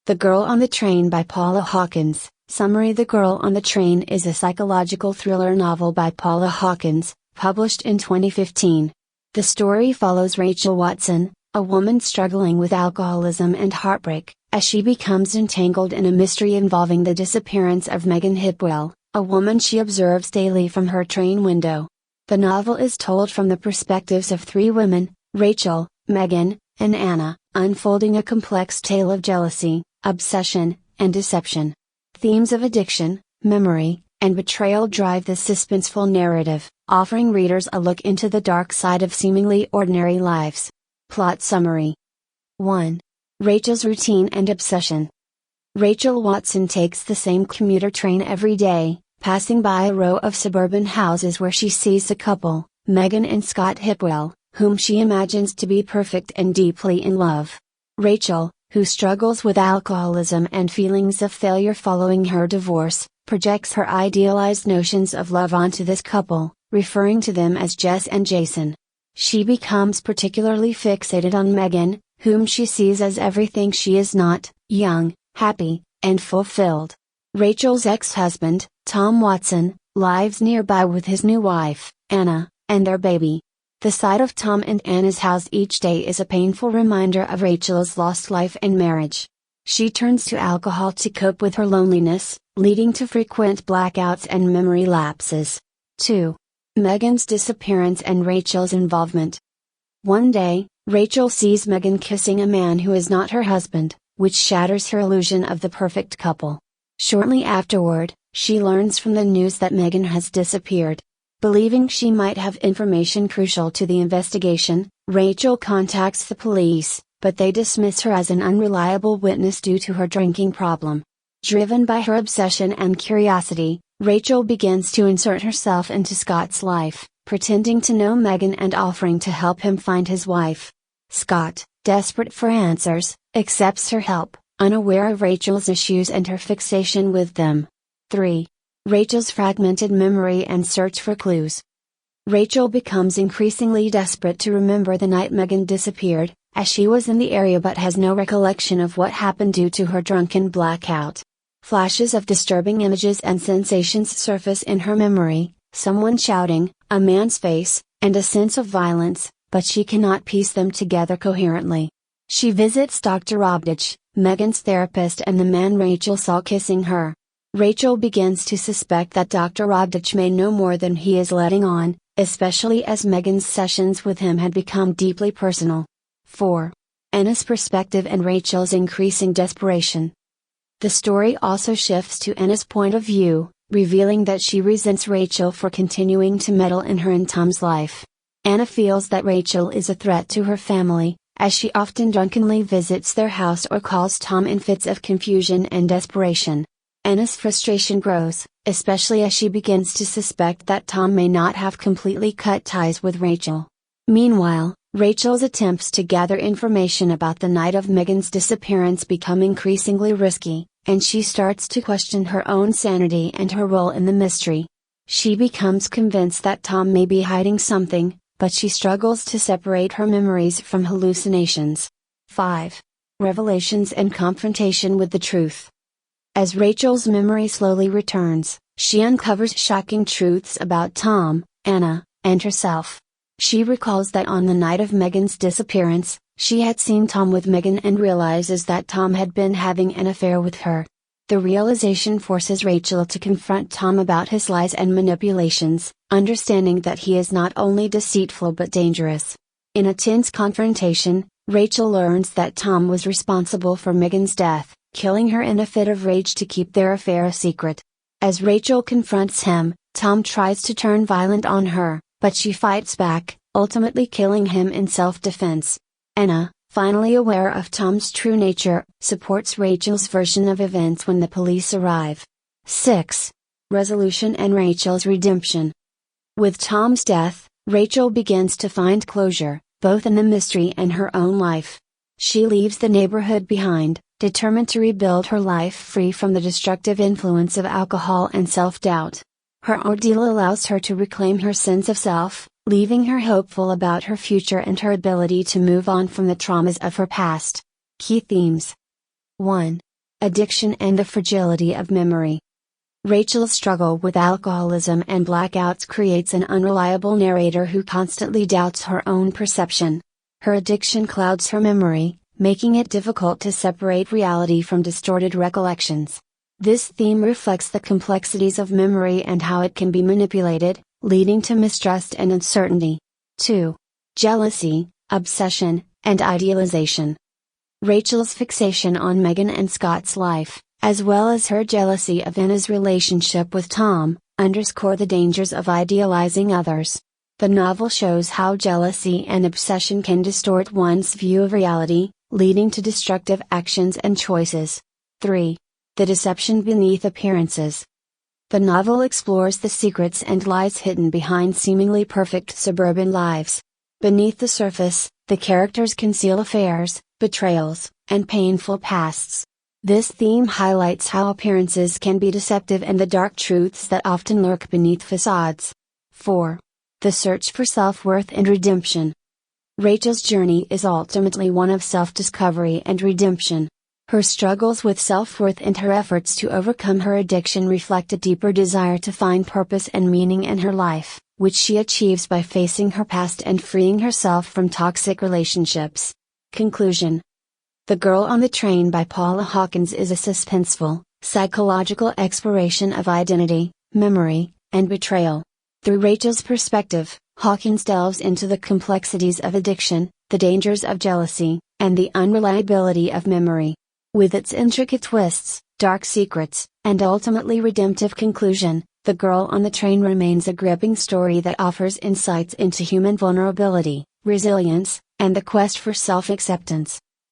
The Girl on the Train by Paula Hawkins. Summary: The Girl on the Train is a psychological thriller novel by Paula Hawkins, published in 2015. The story follows Rachel Watson, a woman struggling with alcoholism and heartbreak, as she becomes entangled in a mystery involving the disappearance of Megan Hipwell, a woman she observes daily from her train window. The novel is told from the perspectives of three women, Rachel, Megan, and Anna, unfolding a complex tale of jealousy, obsession, and deception. Themes of addiction, memory, and betrayal drive this suspenseful narrative, offering readers a look into the dark side of seemingly ordinary lives. Plot summary. 1. Rachel's routine and obsession. Rachel Watson takes the same commuter train every day, passing by a row of suburban houses where she sees the couple, Megan and Scott Hipwell, whom she imagines to be perfect and deeply in love. Rachel, who struggles with alcoholism and feelings of failure following her divorce, projects her idealized notions of love onto this couple, referring to them as Jess and Jason. She becomes particularly fixated on Megan, whom she sees as everything she is not: young, happy, and fulfilled. Rachel's ex-husband, Tom Watson, lives nearby with his new wife, Anna, and their baby. The sight of Tom and Anna's house each day is a painful reminder of Rachel's lost life and marriage. She turns to alcohol to cope with her loneliness, leading to frequent blackouts and memory lapses. 2. Megan's disappearance and Rachel's involvement. One day, Rachel sees Megan kissing a man who is not her husband, which shatters her illusion of the perfect couple. Shortly afterward, she learns from the news that Megan has disappeared. Believing she might have information crucial to the investigation, Rachel contacts the police, but they dismiss her as an unreliable witness due to her drinking problem. Driven by her obsession and curiosity, Rachel begins to insert herself into Scott's life, pretending to know Megan and offering to help him find his wife. Scott, desperate for answers, accepts her help, unaware of Rachel's issues and her fixation with them. 3. Rachel's fragmented memory and search for clues. Rachel becomes increasingly desperate to remember the night Megan disappeared, as she was in the area but has no recollection of what happened due to her drunken blackout. Flashes of disturbing images and sensations surface in her memory: someone shouting, a man's face, and a sense of violence, but she cannot piece them together coherently. She visits Dr. RadioDdt, Megan's therapist, and the man Rachel saw kissing her. Rachel begins to suspect that Dr. RadioDdt may know more than he is letting on, especially as Megan's sessions with him had become deeply personal. 4. Anna's perspective and Rachel's increasing desperation. The story also shifts to Anna's point of view, revealing that she resents Rachel for continuing to meddle in her and Tom's life. Anna feels that Rachel is a threat to her family, as she often drunkenly visits their house or calls Tom in fits of confusion and desperation. Anna's frustration grows, especially as she begins to suspect that Tom may not have completely cut ties with Rachel. Meanwhile, Rachel's attempts to gather information about the night of Megan's disappearance become increasingly risky, and she starts to question her own sanity and her role in the mystery. She becomes convinced that Tom may be hiding something, but she struggles to separate her memories from hallucinations. 5. Revelations and confrontation with the truth. As Rachel's memory slowly returns, she uncovers shocking truths about Tom, Anna, and herself. She recalls that on the night of Megan's disappearance, she had seen Tom with Megan and realizes that Tom had been having an affair with her. The realization forces Rachel to confront Tom about his lies and manipulations, understanding that he is not only deceitful but dangerous. In a tense confrontation, Rachel learns that Tom was responsible for Megan's death, killing her in a fit of rage to keep their affair a secret. As Rachel confronts him, Tom tries to turn violent on her, but she fights back, ultimately killing him in self-defense. Anna, finally aware of Tom's true nature, supports Rachel's version of events when the police arrive. 6. Resolution and Rachel's redemption. With Tom's death, Rachel begins to find closure, both in the mystery and her own life. She leaves the neighborhood behind, determined to rebuild her life free from the destructive influence of alcohol and self-doubt. Her ordeal allows her to reclaim her sense of self, leaving her hopeful about her future and her ability to move on from the traumas of her past. Key themes. 1. Addiction and the fragility of memory. Rachel's struggle with alcoholism and blackouts creates an unreliable narrator who constantly doubts her own perception. Her addiction clouds her memory, making it difficult to separate reality from distorted recollections. This theme reflects the complexities of memory and how it can be manipulated, leading to mistrust and uncertainty. 2. Jealousy, obsession, and idealization. Rachel's fixation on Megan and Scott's life, as well as her jealousy of Anna's relationship with Tom, underscore the dangers of idealizing others. The novel shows how jealousy and obsession can distort one's view of reality, leading to destructive actions and choices. 3. The deception beneath appearances. The novel explores the secrets and lies hidden behind seemingly perfect suburban lives. Beneath the surface, the characters conceal affairs, betrayals, and painful pasts. This theme highlights how appearances can be deceptive and the dark truths that often lurk beneath facades. 4. The search for self-worth and redemption. Rachel's journey is ultimately one of self-discovery and redemption. Her struggles with self-worth and her efforts to overcome her addiction reflect a deeper desire to find purpose and meaning in her life, which she achieves by facing her past and freeing herself from toxic relationships. Conclusion. The Girl on the Train by Paula Hawkins is a suspenseful, psychological exploration of identity, memory, and betrayal. Through Rachel's perspective, Hawkins delves into the complexities of addiction, the dangers of jealousy, and the unreliability of memory. With its intricate twists, dark secrets, and ultimately redemptive conclusion, The Girl on the Train remains a gripping story that offers insights into human vulnerability, resilience, and the quest for self-acceptance.